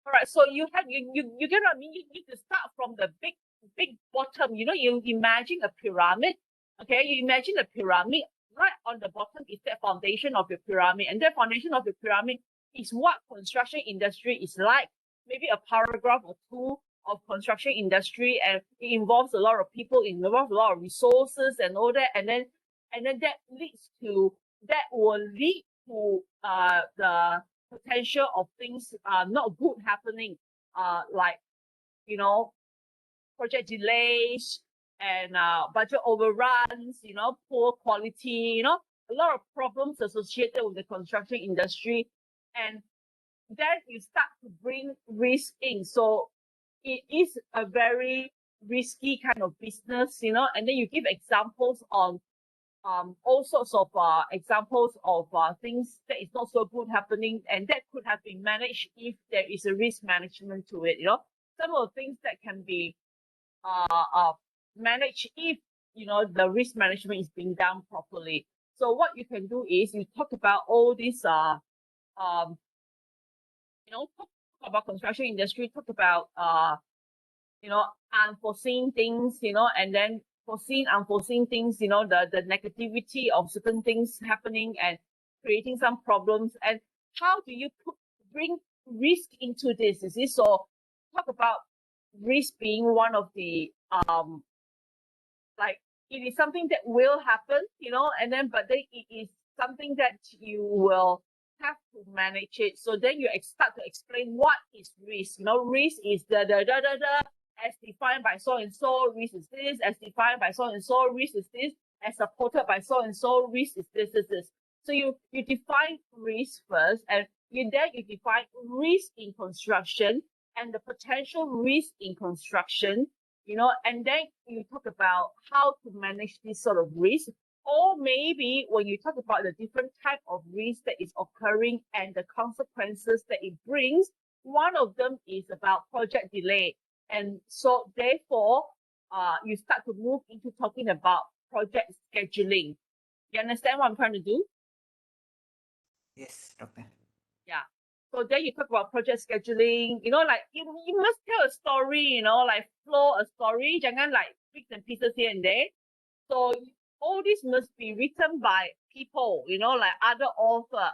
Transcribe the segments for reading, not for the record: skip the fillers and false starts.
All right, so you get what I mean? You need to start from the big bottom. You know, you imagine a pyramid. Okay, you imagine a pyramid. Right on the bottom is that foundation of your pyramid, and that foundation of the pyramid is what construction industry is like. Maybe a paragraph or two of construction industry, and it involves a lot of people, it involves a lot of resources and all that, and then that will lead to the potential of things not good happening, like, you know, project delays and budget overruns, you know, poor quality, you know, a lot of problems associated with the construction industry. And then you start to bring risk in. So it is a very risky kind of business, you know, and then you give examples on all sorts of examples of things that is not so good happening, and that could have been managed if there is a risk management to it. You know, some of the things that can be managed if, you know, the risk management is being done properly. So what you can do is you talk about all these you know, talk about construction industry, talk about you know, unforeseen things, you know, and then unforeseen things, you know, the negativity of certain things happening and creating some problems. And how do you bring risk into this? Is this so? Talk about risk being one of the like, it is something that will happen, you know, and then but then it is something that you will have to manage it. So then you start to explain what is risk. You know, risk is the as defined by so and so, risk is this, as defined by so and so, risk is this, as supported by so and so, risk is this. So you define risk first, and you define risk in construction and the potential risk in construction, you know, and then you talk about how to manage this sort of risk. Or maybe when you talk about the different type of risk that is occurring and the consequences that it brings, one of them is about project delay. And so therefore, you start to move into talking about project scheduling. You understand what I'm trying to do? Yes, Doctor. Yeah. So then you talk about project scheduling, you know, like you must tell a story, you know, like flow a story, jangan like bits and pieces here and there. So all this must be written by people, you know, like other author.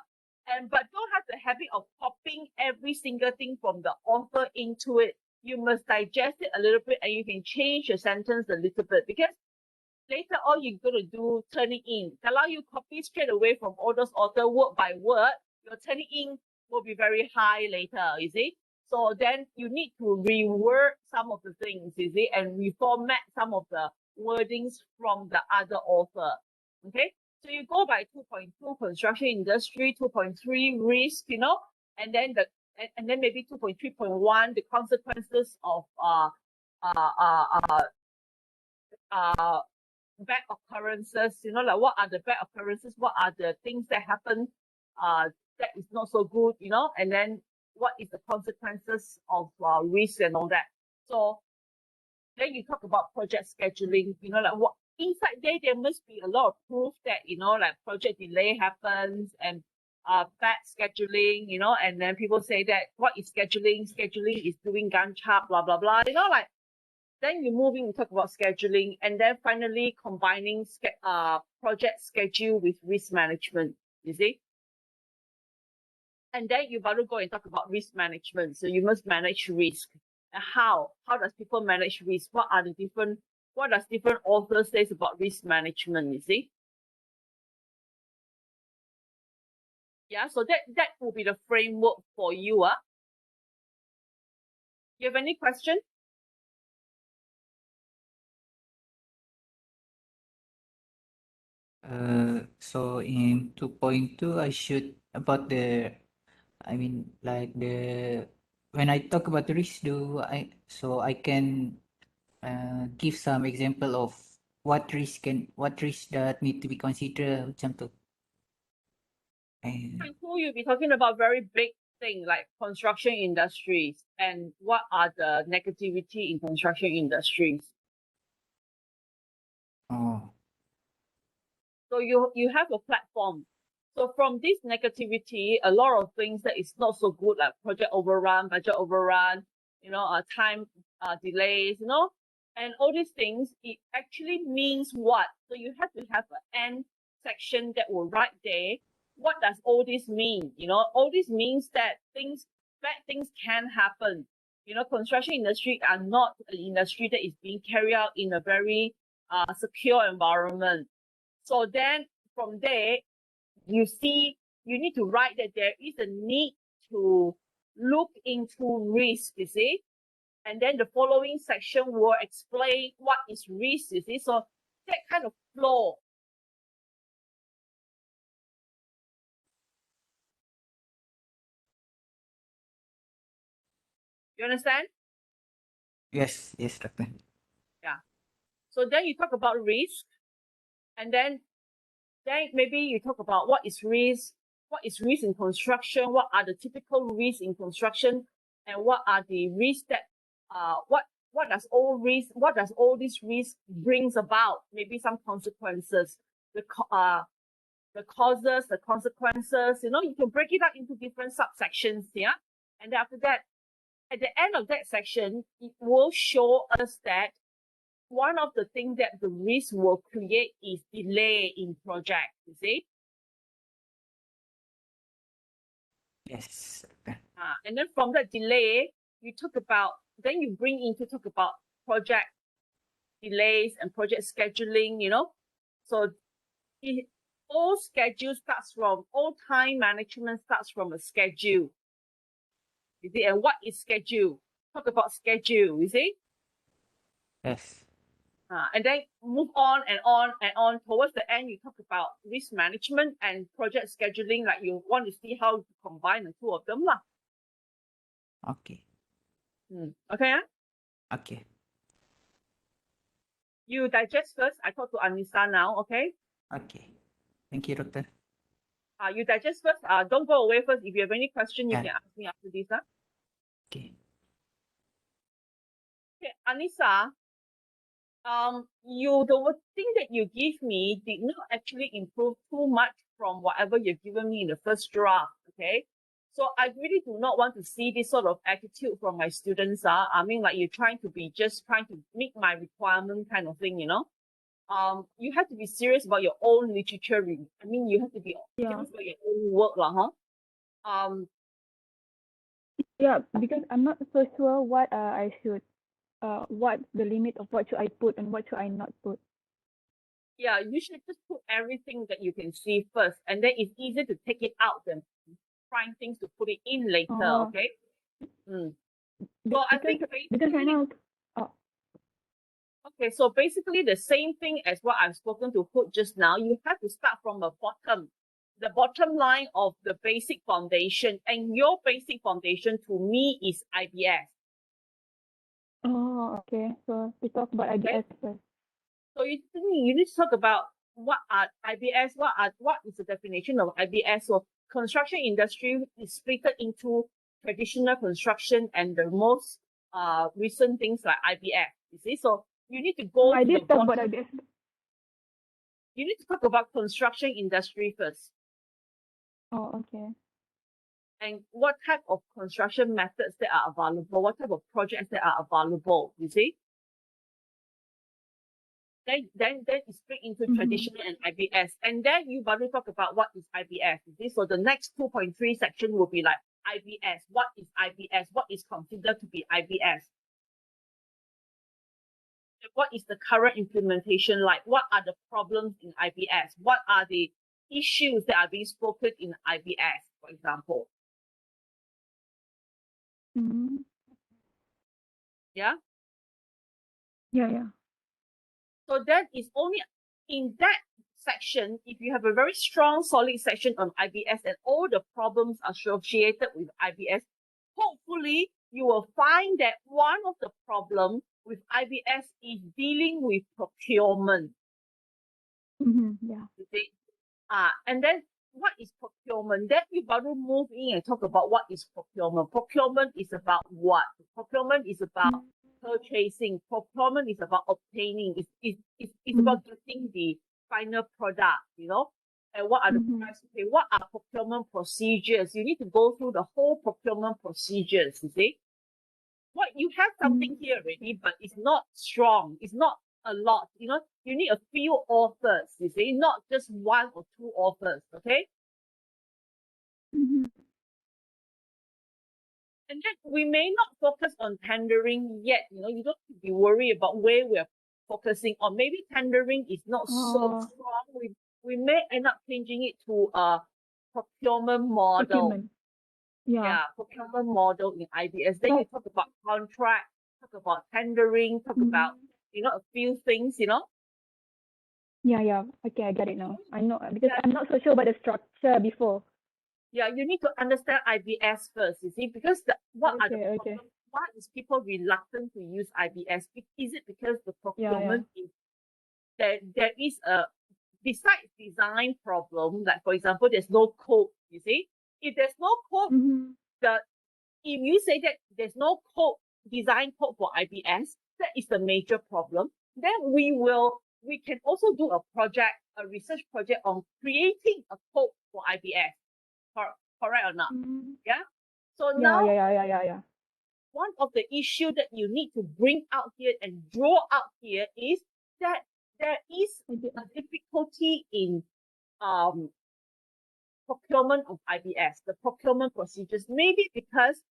But don't have the habit of copying every single thing from the author into it. You must digest it a little bit, and you can change your sentence a little bit, because later on you're going to do turning in. Kalau you copy straight away from all those author word by word, your turning in will be very high later, you see. So then you need to reword some of the things, you see, and reformat some of the wordings from the other author. Okay, so you go by 2.2 construction industry, 2.3 risk, you know, and then maybe 2.3.1 the consequences of bad occurrences, you know, like what are the bad occurrences, what are the things that happen that is not so good, you know, and then what is the consequences of risk and all that. So then you talk about project scheduling, you know, like what inside there must be a lot of proof that, you know, like project delay happens and bad scheduling, you know, and then people say that what is scheduling? Scheduling is doing Gantt chart, blah blah blah, you know, like then you move in and talk about scheduling, and then finally combining project schedule with risk management, you see. And then you better go and talk about risk management. So you must manage risk. How does people manage risk? What does different authors say about risk management, you see? Yeah, so that will be the framework for you. You have any question? So in 2.2, I should about like when I talk about risk, I can give some example of what risk that need to be considered macam tu. You'll be talking about very big thing like construction industries, and what are the negativity in construction industries. Oh. So you have a platform. So from this negativity, a lot of things that is not so good, like project overrun, budget overrun, time delays, and all these things, it actually means what? So you have to have an end section that will write there. What does all this mean? All this means that bad things can happen. Construction industry are not an industry that is being carried out in a very secure environment. So then from there, you need to write that there is a need to look into risk, you see. And then the following section will explain what is risk, you see. So that kind of flow. You understand? Yes, Doctor. Yeah. So then you talk about risk, and then maybe you talk about what is risk in construction, what are the typical risks in construction, and what are the risks that what does all these risks brings about? Maybe some consequences, the causes, the consequences. You can break it up into different subsections, yeah. And then after that, at the end of that section, it will show us that one of the things that the risk will create is delay in project, you see. Yes. And then from that delay, then you bring in to talk about project delays and project scheduling, So all time management starts from a schedule. You see, and what is schedule? Talk about schedule, you see? Yes. And then move on and on and on. Towards the end, you talk about risk management and project scheduling, like you want to see how to combine the two of them. Okay. Okay? Okay. You digest first. I talk to Anissa now, okay? Okay. Thank you, Doctor. You digest first. Don't go away first. If you have any question, you Yeah. can ask me after this. Okay. Okay, Anissa, the thing that you give me did not actually improve too much from whatever you've given me in the first draft, okay? So I really do not want to see this sort of attitude from my students. I mean, like you're trying to meet my requirement kind of thing, you have to be serious about your own literature review. I mean, you have to be serious about your own work, huh? Yeah, because I'm not so sure what I should what the limit of what should I put and what should I not put. Yeah, you should just put everything that you can see first, and then it's easier to take it out than find things to put it in later. Okay. So I think because right now, okay, so basically the same thing as what I've spoken to Hood just now. You have to start from the bottom line of the basic foundation, and your basic foundation to me is IBS. Oh, okay. So we talk about IBS first. So you need to talk about what are IBS, what is the definition of IBS. So construction industry is split into traditional construction and the most recent things like IBS. You see, so you need to go. I did talk about IBS. You need to talk about construction industry first. Oh, okay. And what type of construction methods that are available, what type of projects that are available, you see? Then it's split into traditional and IBS. And then you better talk about what is IBS. You see? So the next 2.3 section will be like IBS. What is IBS? What is considered to be IBS? What is the current implementation like? What are the problems in IBS? What are the issues that are being spoken in IBS, for example? Yeah? Yeah. So that is only in that section, if you have a very strong, solid section on IBS and all the problems associated with IBS, hopefully you will find that one of the problems with IBS is dealing with procurement. Yeah. And then what is procurement? Then you got to move in and talk about what is procurement. Procurement is about what? Procurement is about purchasing. Procurement is about obtaining. It's about getting the final product, And what are the Mhm. price? Okay, what are procurement procedures? You need to go through the whole procurement procedures, you see. What you have something here already, but it's not strong. It's not a lot. You know, you need a few authors, you see, not just one or two authors, okay? Mhm. And then we may not focus on tendering yet. You know, you don't have to be worried about where we're focusing on. Maybe tendering is not so Oh, strong. We may end up changing it to a procurement model. procurement. Yeah. Yeah, procurement model in IBS. Then you But talk about contract, talk about tendering, talk about, you know, a few things, you know. yeah. Okay, I get it now. I know because Yeah, I'm not so sure about the structure before. yeah, you need to understand IBS first, you see, because what are the Okay. problems? Why is people reluctant to use IBS? Is it because the Yeah. procurement is there is a besides design problem, like for example, there's no code, you see? If there's no code, Mhm. if you say that there's no code, design code for IBS, that is the major problem. Then we can also do a project, a research project on creating a code for IBS. Correct or not? Mhm. Yeah. So Yeah. now Yeah. one of the issue that you need to bring out here and draw out here is that there is I get a difficulty in procurement of IBS, the procurement procedures, maybe because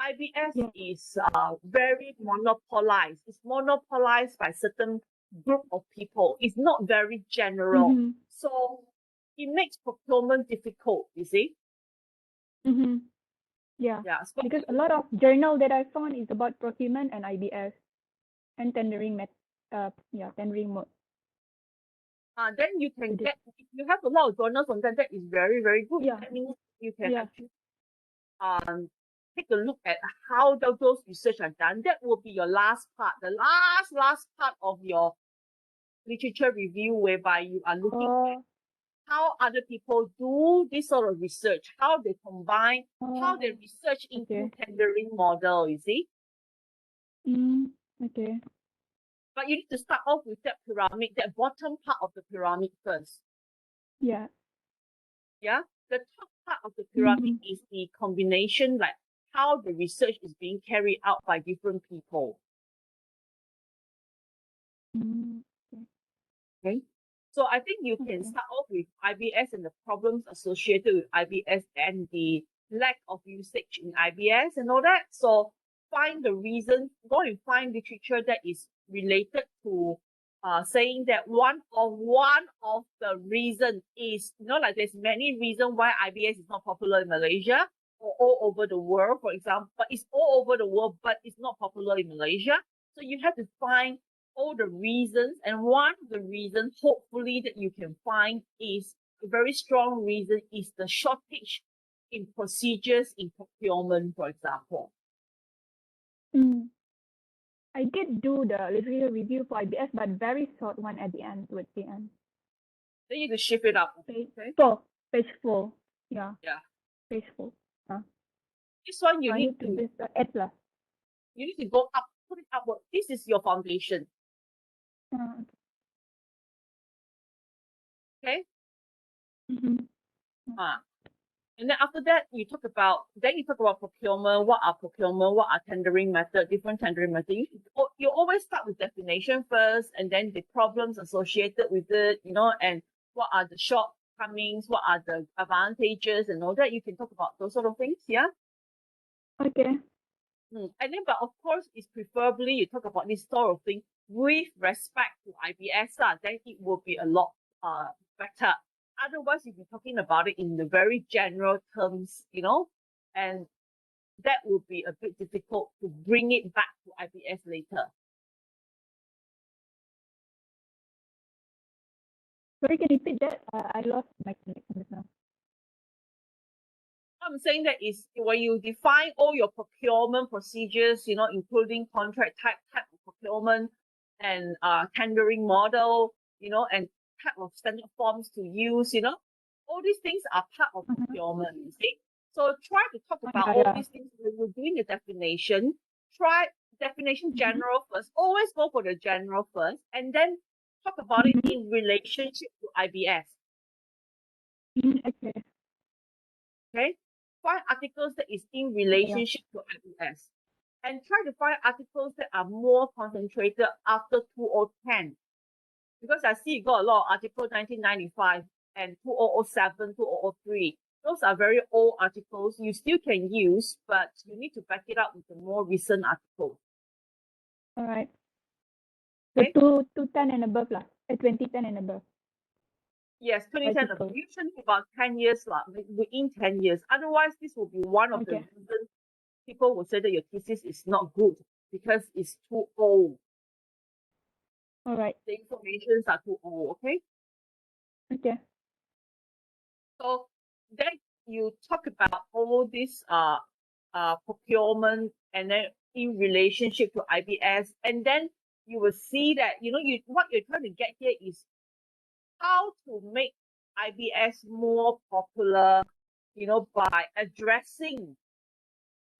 IBS Yeah. is very monopolized. It's monopolized by certain group of people. It's not very general. Mhm. So it makes procurement difficult, you see? Mhm. Yeah. Yeah. Because a lot of journal that I found is about procurement and IBS and tendering tendering mode. Then you can It is. get, if you have a lot of journals on that, that is very, very good. Yeah. That means you can Yeah. actually take a look at how those research are done. That will be your last part, the last part of your literature review, whereby you are looking at Oh. how other people do this sort of research, how they combine, how they Oh. research Okay. into tendering model, you see. Mm. Okay. But you need to start off with that pyramid, that bottom part of the pyramid first. Yeah. Yeah. The top part of the pyramid Mhm. is the combination, like how the research is being carried out by different people. Mm. Okay. So I think you can Okay. start off with IBS and the problems associated with IBS and the lack of usage in IBS and all that. So find the reason, go and find literature that is related to saying that one of the reason is, you know, like there's many reasons why IBS is not popular in Malaysia or all over the world, for example, but it's all over the world, but it's not popular in Malaysia. So you have to find all the reasons, and one of the reasons hopefully that you can find is a very strong reason is the shortage in procedures in procurement, for example. Mm. I did do the literature review for IBS, but very short one at the end, towards the end. Then you need to shift it up. Page Okay. 4. Page 4. Yeah. Yeah. Page 4. This one So I need to just add plus. you need to go up, put it upward. This is your foundation. Okay. Mhm. And then after that, you talk about procurement. What are procurement? What are tendering method? Different tendering method. You always start with definition first, and then the problems associated with it. You know, and what are the shortcomings? What are the advantages and all that? You can talk about those sort of things. Yeah. Okay. And then, but of course, it's preferably you talk about this sort of thing with respect to IBS. Then it will be a lot better. Otherwise, you'll be talking about it in the very general terms, you know, and that would be a bit difficult to bring it back to IBS later. Sorry, can you repeat that? I lost my connection just now. What I'm saying that is when you define all your procurement procedures, you know, including contract type of procurement and tendering model, you know, and type of standard forms to use, you know, all these things are part of procurement, you see. So try to talk about all these things when you're doing the definition. Try definition general first. Always go for the general first, and then talk about it in relationship to IBS. Okay. Okay, find articles that is in relationship to IBS, and try to find articles that are more concentrated after 2010. Because I see you got a lot of articles 1995 and 2007, 2003. Those are very old articles. You still can use, but you need to back it up with a more recent article. All right. So Okay. 2010 and above lah. 2010 and above. Yes, 2010, Articles. usually about 10 years, within 10 years. Otherwise, this will be one of the Okay. reasons people will say that your thesis is not good because it's too old. All right. The informations are too old, okay? Okay. So then you talk about all this procurement and then in relationship to IBS, and then you will see that what you're trying to get here is how to make IBS more popular, by addressing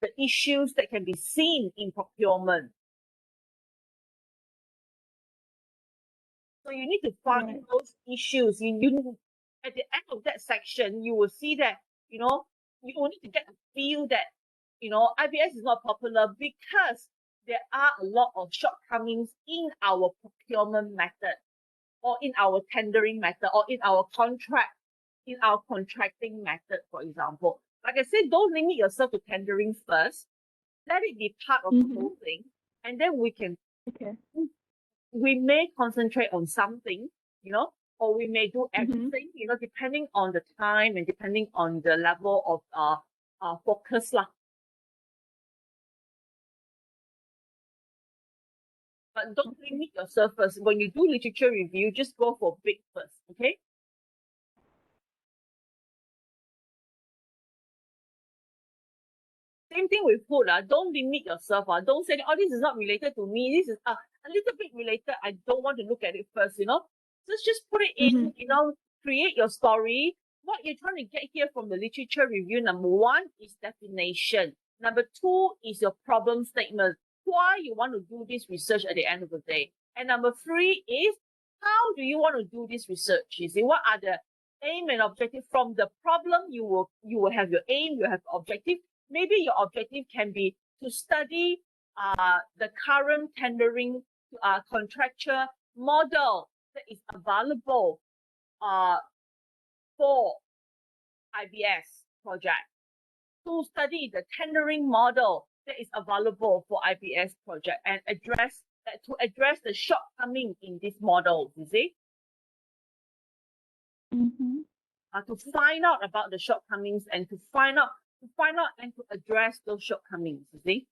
the issues that can be seen in procurement. So you need to find Right. those issues. You at the end of that section, you will see that you will need to get a feel that IBS is not popular because there are a lot of shortcomings in our procurement method, or in our tendering method, or in our contracting method, for example. Like I said, don't limit yourself to tendering first. Let it be part of the whole thing, and then Okay. we may concentrate on something, or we may do everything, depending on the time and depending on the level of focus lah. But don't limit yourself first. When you do literature review, just go for big first, okay? Same thing with food. Don't limit yourself. Don't say, oh, this is not related to me. This is a little bit related. I don't want to look at it first, Just put it in, create your story. What you're trying to get here from the literature review, number one is definition. Number two is your problem statement. Why you want to do this research at the end of the day. And number three is how do you want to do this research? You see, what are the aim and objective from the problem? You will have your aim, you have objective. Maybe your objective can be to study the current tendering contractual model that is available for IBS project. To study the tendering model that is available for IBS project and address the shortcoming in this model, you see? To find out about the shortcomings and to find out and to address those shortcomings, you see?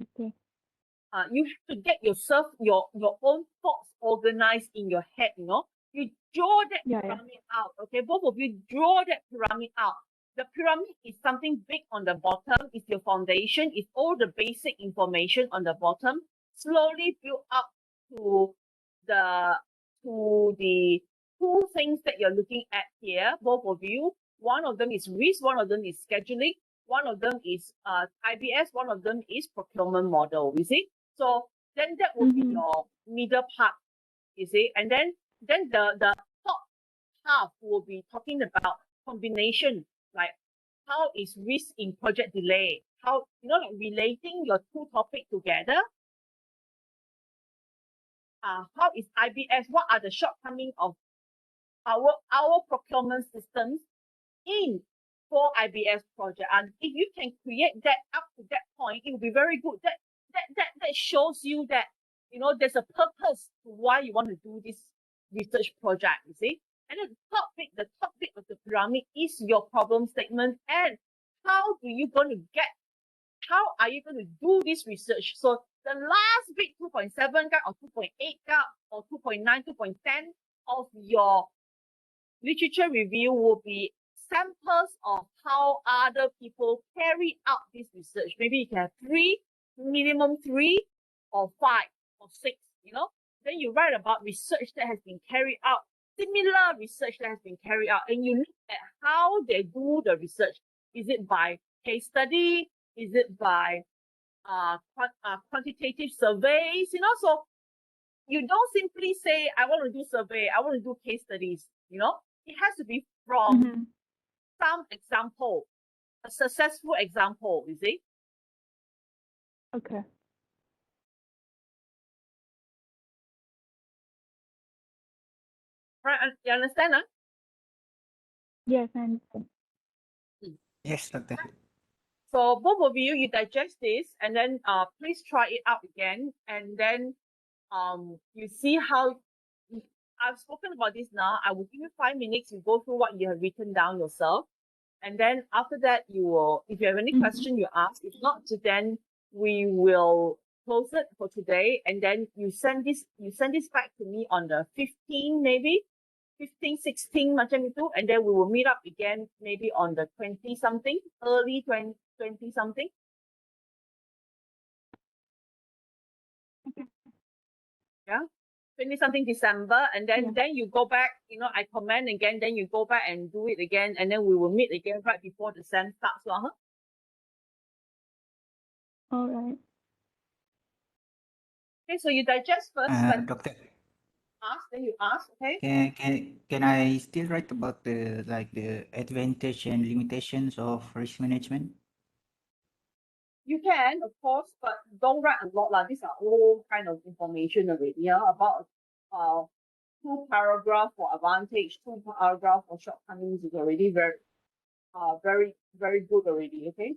Okay. You have to get yourself, your own thoughts organized in your head, You draw that pyramid out, okay? Both of you draw that pyramid out. The pyramid is something big on the bottom, it's your foundation, it's all the basic information on the bottom, slowly build up to the two things that you're looking at here, both of you. One of them is risk, one of them is scheduling, one of them is IBS, one of them is procurement model, you see? So then that will be your middle part, you see? And then the top half will be talking about combination, like how is risk in project delay? How, like relating your two topics together. How is IBS? What are the shortcomings of our procurement systems for IBS project? And if you can create that up to that point, it will be very good. That shows you that there's a purpose to why you want to do this research project, you see? And the top bit of the pyramid is your problem statement and how are you going to do this research? So the last bit, 2.7 or 2.8 or 2.9, 2.10 of your literature review will be samples of how other people carry out this research. Maybe you can have minimum 3 or 5 or 6, Then you write about research that has been carried out, similar research that has been carried out, and you look at how they do the research. Is it by case study? Is it by quantitative surveys? So you don't simply say, I want to do survey, I want to do case studies, you know, it has to be from Mm-hmm. some example, a successful example, you see. Okay. Right? You understand? Huh? Yes, I understand. Yes, Doctor. So both of you, you digest this and then please try it out again. And then you see how I've spoken about this now. I will give you 5 minutes. You go through what you have written down yourself. And then after that, you will, if you have any Mhm. question, you ask. If not, then we will close it for today. And then you send this back to me on the 15, maybe 15, 16 macam itu. And then we will meet up again maybe on the 20 something, early 20 something. Okay. Yeah. 20 something December, and then Yeah. you go back, you know, I comment again, then you go back and do it again, and then we will meet again right before the SEM starts. Huh? All right. Okay, so you digest first, but Doctor, then you ask, okay? can I still write about the the advantage and limitations of risk management? You can, of course, but don't write a lot. These are all kind of information already, yeah, about 2 paragraph for advantage, 2 paragraph for shortcomings is already very good already, okay?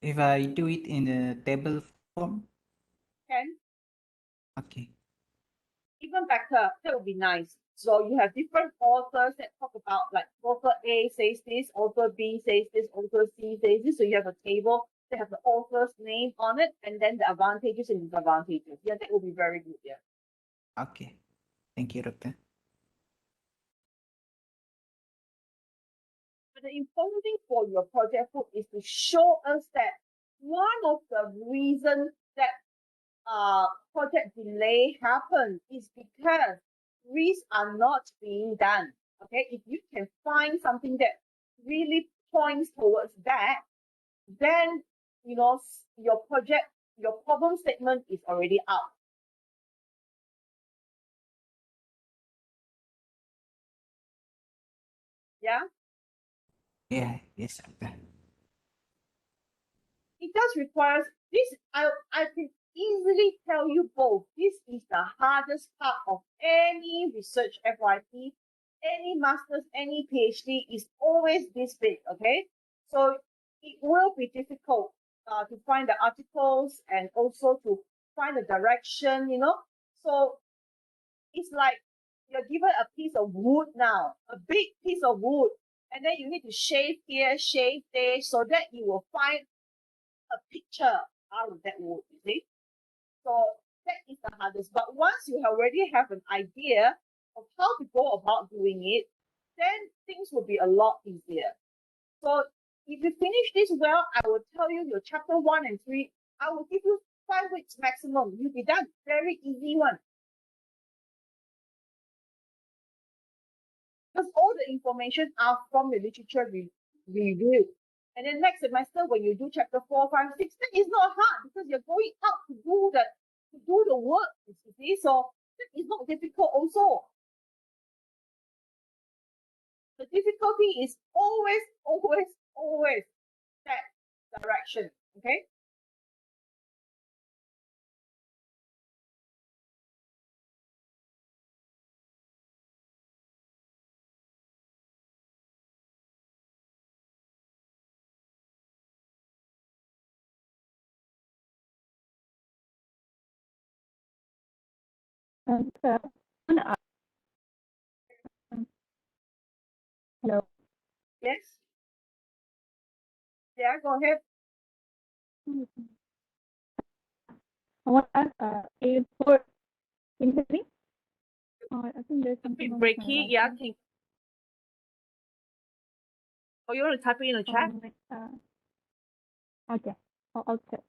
If I do it in a table form? Can. Okay. Even better, that would be nice. So you have different authors that talk about, like, author A says this, author B says this, author C says this. So you have a table that have the author's name on it, and then the advantages and disadvantages. Yeah, that would be very good. Yeah. Okay. Thank you, Doctor. But the important thing for your project book is to show us that one of the reasons that project delay happens is because risks are not being done. Okay, if you can find something that really points towards that, then you know your problem statement is already out. Yeah, Yeah, yes, Doctor. it does require this. I can easily tell you both. This is the hardest part of any research FYP, any masters, any PhD is always this big. Okay, so it will be difficult to find the articles and also to find the direction. You know, so it's like you're given a piece of wood now, a big piece of wood, and then you need to shave here, shave there, so that you will find a picture out of that wood, you see. So that is the hardest. But once you already have an idea of how to go about doing it, then things will be a lot easier. So if you finish this well, I will tell you your chapter 1 and 3. I will give you 5 weeks maximum. You'll be done. Very easy one. Because all the information are from the literature review. And then next semester, when you do chapter 4, 5, 6, that is not hard because you're going out to do the work, you see. So that is not difficult also. The difficulty is always that direction. Okay. And hello. Yes. Yeah, go ahead. I want to ask, for can you hear me? I think there's A something bit wrong with my breaky. Yeah, Wi-Fi. think. Oh, you want to type it in the chat? Okay. I'll check.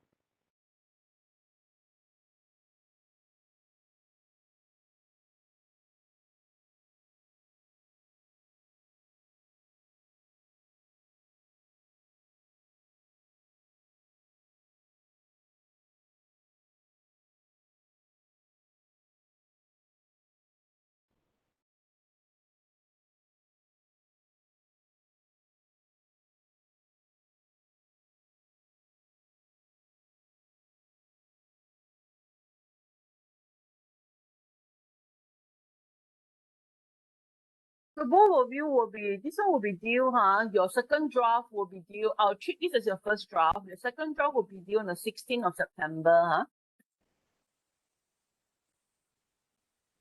So both of you will be, this one will be due, huh? Your second draft will be due. I'll treat this as your first draft. The second draft will be due on the 16th of September, huh?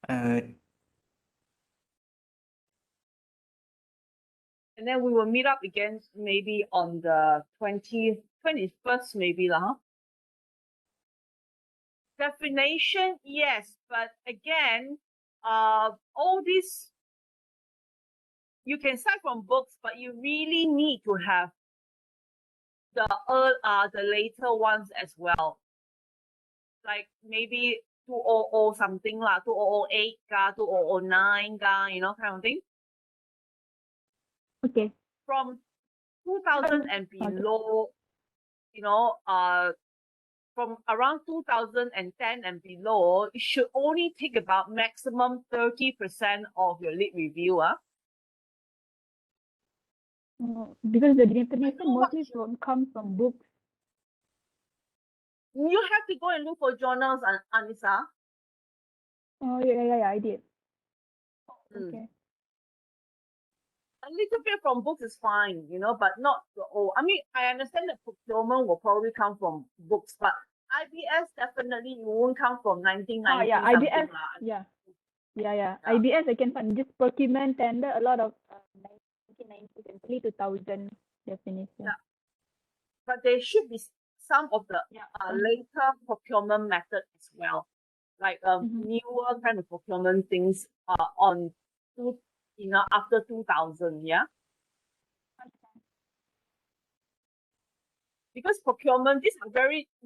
Uh, And then we will meet up again maybe on the 21st, maybe, huh? Definition, yes, but again, all this you can start from books, but you really need to have the later ones as well. Like maybe 2000 something lah, 2008 ka, 2009 ka, you know, kind of thing. Okay. From 2000 and below, you know, from around 2010 and below, it should only take about maximum 30% of your lit review. Because the definition know what mostly comes from books. You have to go and look for journals, Anissa. Oh, yeah, I did. Mm. Okay. A little bit from books is fine, you know, but not the old. I mean, I understand that procurement will probably come from books, but IBS definitely it won't come from 1990 yeah, something IBS. lah. Yeah. IBS, I can find just procurement tender, a lot of 1990s and early 2000 definition. Yeah. But there should be some of the later procurement method as well, like newer kind of procurement things on after 2000, yeah. Because procurement, these are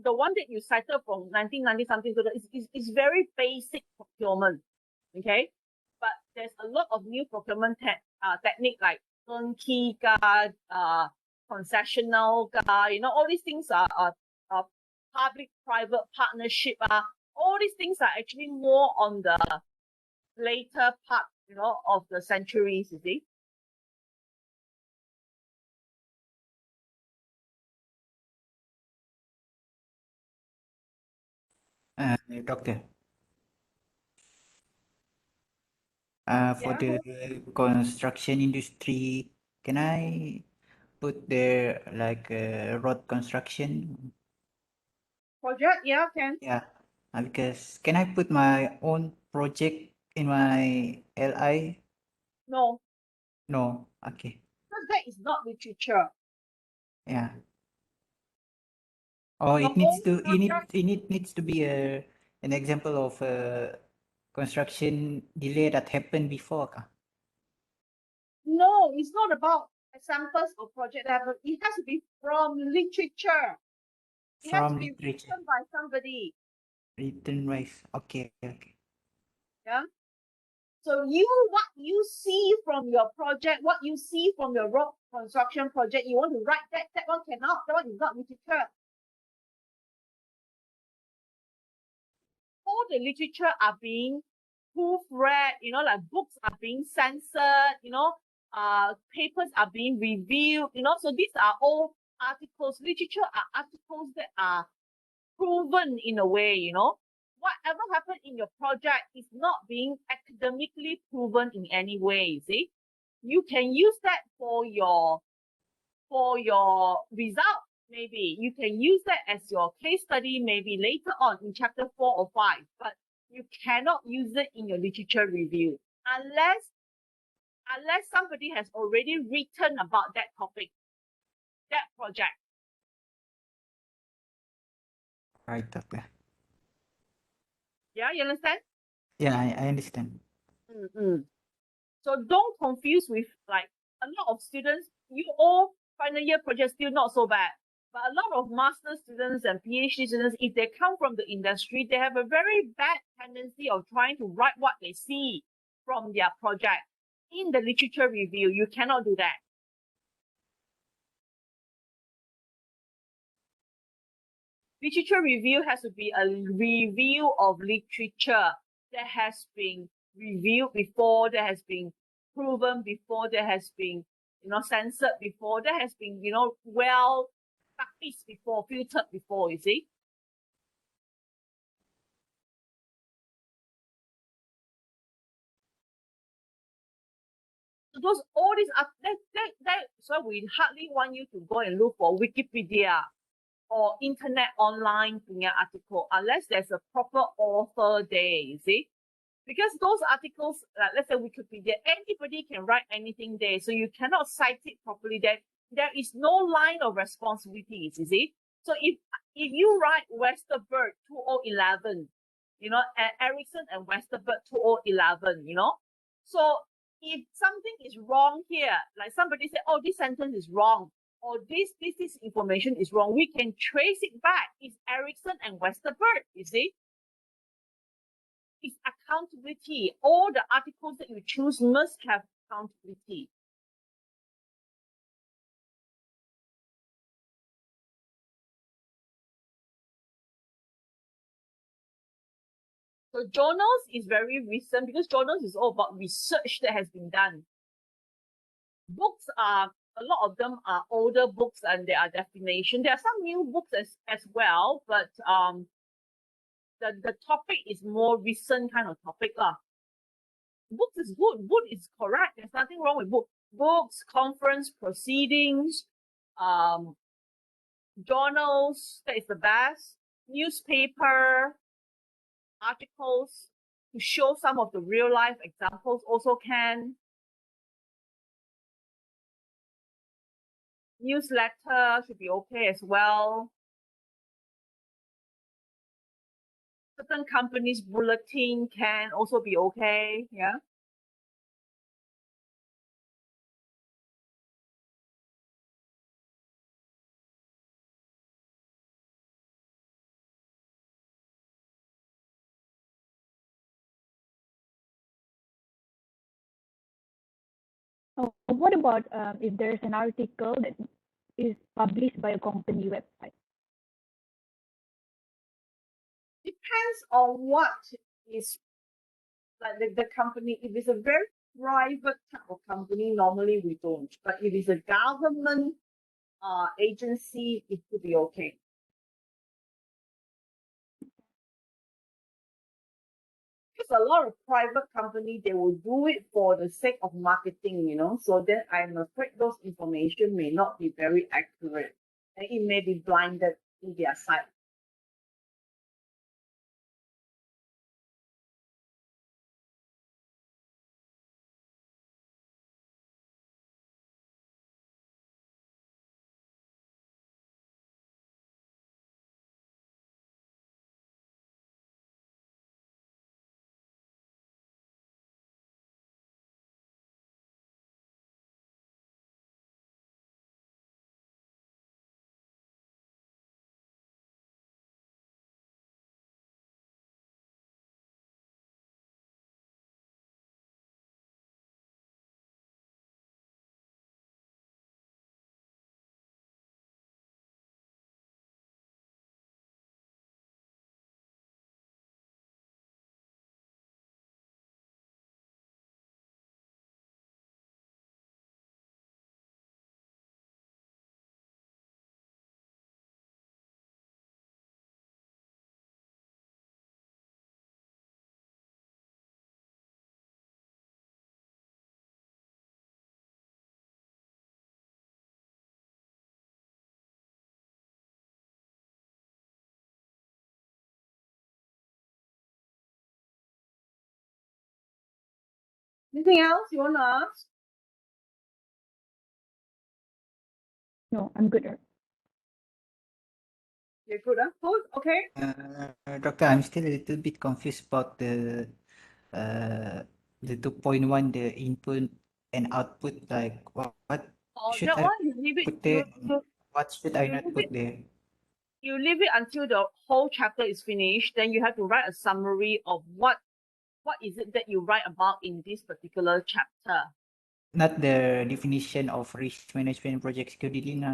the one that you cited from 1990 something is very basic procurement, okay? But there's a lot of new procurement technique like turnkey, concessional, you know, all these things are public-private partnership. All these things are actually more on the later part, you know, of the centuries, you see. Doctor. For Yeah. the construction industry, can I put there like road construction? Project, yeah, can. Yeah, because can I put my own project in my LI? No, No, okay, because that is not literature. yeah. Oh, Your it needs own to project. needs to be an example of construction delay that happened before, ka? No, it's not about examples of project level. It has to be from literature. It has to From be literature, written by somebody. written wise. Okay. Yeah. So what you see from your project, what you see from your road construction project, you want to write that. That one cannot. That one is not literature. All the literature are being proofread, you know, like books are being censored, you know, papers are being reviewed, you know. So these are all articles. Literature are articles that are proven in a way, you know. Whatever happened in your project is not being academically proven in any way, you see. You can use that for your result, maybe. You can use that as your case study, maybe later on in chapter 4 or 5, but you cannot use it in your literature review unless somebody has already written about that topic, that project. Right, doctor. Yeah, you understand? Yeah, I understand. So don't confuse with like a lot of students, you all final year projects still not so bad. But a lot of master students and PhD students, if they come from the industry, they have a very bad tendency of trying to write what they see from their project. In the literature review, you cannot do that. Literature review has to be a review of literature that has been reviewed before, that has been proven before, that has been, you know, censored before, that has been, you know, well practiced before, filtered before, you see. those all these are that's why we hardly want you to go and look for Wikipedia or internet online punya article unless there's a proper author there, you see. Because those articles, like let's say Wikipedia, anybody can write anything there, so you cannot cite it properly. There is no line of responsibilities, you see. So if you write Westerberg 2011, you know, Ericsson and Westerberg 2011, you know, so if something is wrong here, like somebody said, oh, this sentence is wrong, or this information is wrong, we can trace it back. It's Ericsson and Westerberg, you see. It's accountability. All the articles that you choose must have accountability. So journals is very recent because journals is all about research that has been done. Books are, a lot of them are older books and there are definition. There are some new books as well, but the topic is more recent kind of topic lah. Books is good. Book is correct. There's nothing wrong with book. Books, conference proceedings, journals, that is the best. Newspaper, articles, to show some of the real life examples also can. Newsletter should be okay as well. Certain companies' bulletin can also be okay, yeah. Oh, what about if there's an article that is published by a company website? Depends on what is like the company. If it's a very private type of company, normally we don't. But if it's a government agency, it could be okay. Because a lot of private company, they will do it for the sake of marketing, you know. So then I'm afraid those information may not be very accurate, and it may be blinded in their site. Anything else you want to ask? No, I'm good. You're good, huh? Good, okay. Doctor, I'm still a little bit confused about the 2.1, the input and output. Like what should That I one you leave it. put there? What should I not put there? You leave it until the whole chapter is finished. Then you have to write a summary of what is it that you write about in this particular chapter. Not the definition of risk management project scheduling. No.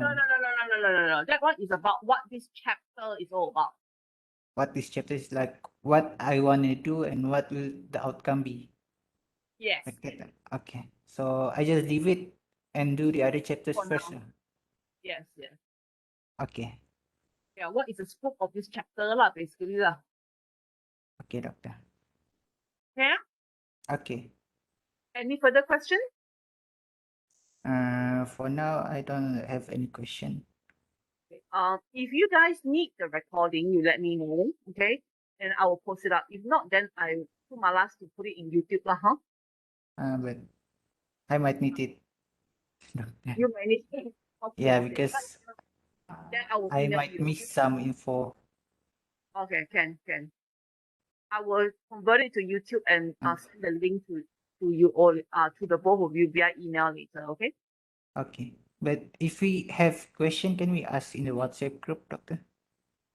That one is about what this chapter is all about. What this chapter is like, what I want to do and what will the outcome be. Yes. Like that. Okay. So I just leave it and do the other chapters For first. now. Yes. Okay. Yeah, what is the scope of this chapter lah, basically lah. Okay, doctor. Yeah. Okay. Any further questions? For now, I don't have any question. If you guys need the recording, you let me know, okay? And I will post it up. If not, then I do my last to put it in YouTube lah, huh? But I might need it. Doctor. You manage it. Okay, Yeah, okay. because Then I will I email might you. miss some info. Okay, can. I will convert it to YouTube and send the link to you all, to the both of you via email later, okay? Okay. But if we have question, can we ask in the WhatsApp group, Doctor?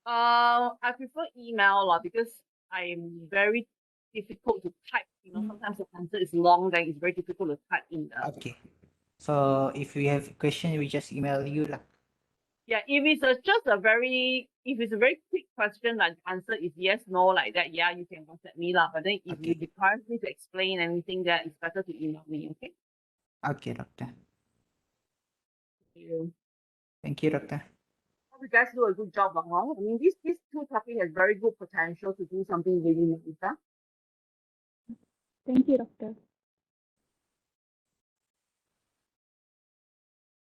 I prefer email lah because I'm very difficult to type. You know, sometimes the answer is long, then it's very difficult to type in the. Okay. So if we have question, we just email you lah. Yeah, if it's if it's a very quick question, like the answer is yes, no, like that, yeah, you can WhatsApp me lah. But then if you Okay. require me to explain anything, that it's better to email me, okay? Okay, Doctor. You. Thank you, Doctor. Hope you guys do a good job, huh? I mean, this two topic has very good potential to do something really nice, huh? Thank you, Doctor.